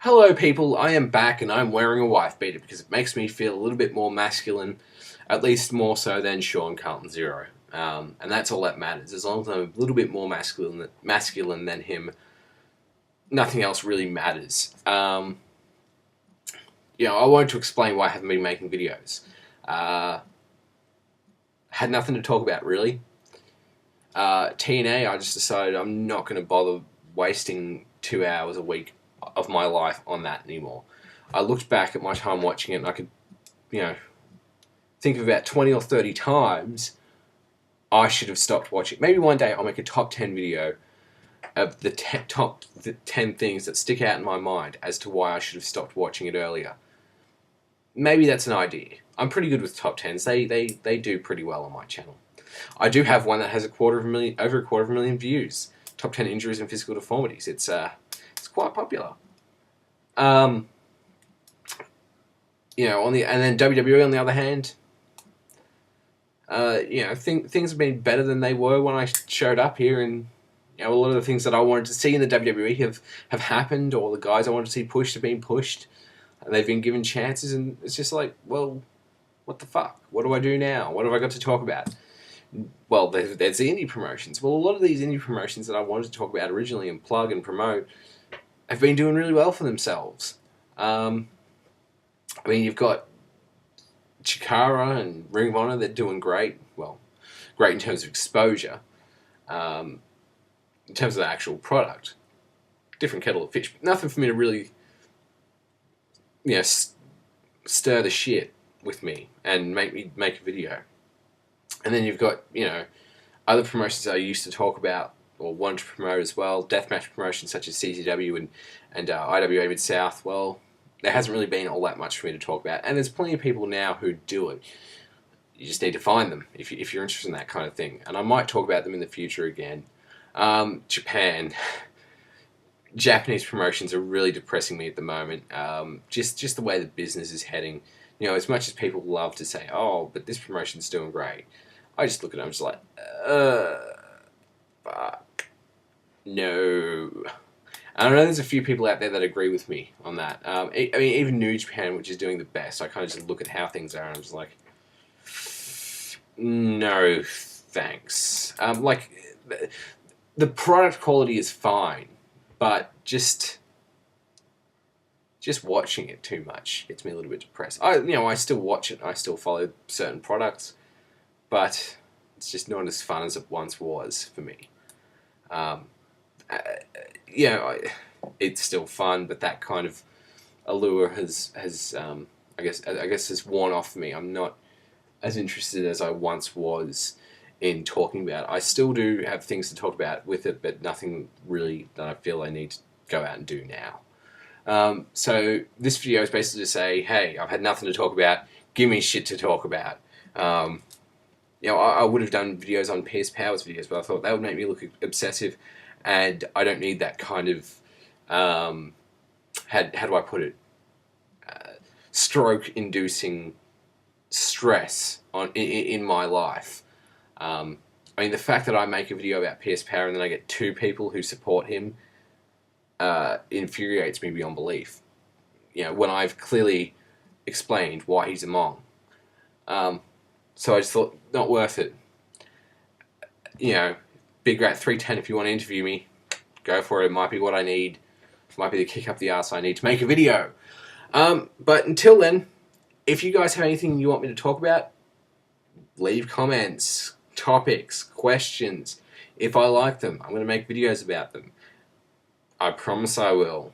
Hello people, I am back and I'm wearing a wife beater because it makes me feel a little bit more masculine, at least more so than Sean Carlton Zero. And that's all that matters. As long as I'm a little bit more masculine than him, nothing else really matters. I wanted to explain why I haven't been making videos. Had nothing to talk about really. TNA, I just decided I'm not going to bother wasting 2 hours a week of my life on that anymore. I looked back at my time watching it and I could, think of about 20 or 30 times I should have stopped watching. Maybe one day I'll make a top 10 video of the top 10 things that stick out in my mind as to why I should have stopped watching it earlier. Maybe that's an idea. I'm pretty good with top 10s. They do pretty well on my channel. I do have one that has over a quarter of a million views. Top 10 injuries and physical deformities. It's quite popular. And then WWE on the other hand, things have been better than they were when I showed up here, and a lot of the things that I wanted to see in the WWE have happened, or the guys I wanted to see pushed have been pushed, and they've been given chances, and it's just like, well, what the fuck? What do I do now? What have I got to talk about? Well, there's the indie promotions. Well, a lot of these indie promotions that I wanted to talk about originally and plug and promote have been doing really well for themselves. You've got Chikara and Ring of Honor, they're doing great. Well, great in terms of exposure. In terms of the actual product, different kettle of fish. Nothing for me to really, stir the shit with me and make me make a video. And then you've got, other promotions I used to talk about or wanted to promote as well. Deathmatch Promotions such as CZW and IWA Mid-South. Well, there hasn't really been all that much for me to talk about. And there's plenty of people now who do it. You just need to find them if you're interested in that kind of thing. And I might talk about them in the future again. Japan. Japanese promotions are really depressing me at the moment. Just the way the business is heading. As much as people love to say, oh, but this promotion's doing great, I just look at it and I'm just like, fuck. No. I know there's a few people out there that agree with me on that. Even New Japan, which is doing the best, I kind of just look at how things are and I'm just like, no, thanks. The product quality is fine, but just watching it too much gets me a little bit depressed. I still watch it, I still follow certain products, but it's just not as fun as it once was for me. It's still fun, but that kind of allure has I guess has worn off me. I'm not as interested as I once was in talking about it. I still do have things to talk about with it, but nothing really that I feel I need to go out and do now. So this video is basically to say, hey, I've had nothing to talk about. Give me shit to talk about. I would have done videos on Pierce Powers videos, but I thought that would make me look obsessive, and I don't need that kind of, how do I put it, stroke-inducing stress in my life. The fact that I make a video about Pierce Power and then I get 2 people who support him infuriates me beyond belief. When I've clearly explained why he's a Hmong. So I just thought, not worth it. Big Rat 310, if you want to interview me, go for it. It might be what I need. It might be the kick up the arse I need to make a video. But until then, if you guys have anything you want me to talk about, leave comments, topics, questions. If I like them, I'm going to make videos about them. I promise I will.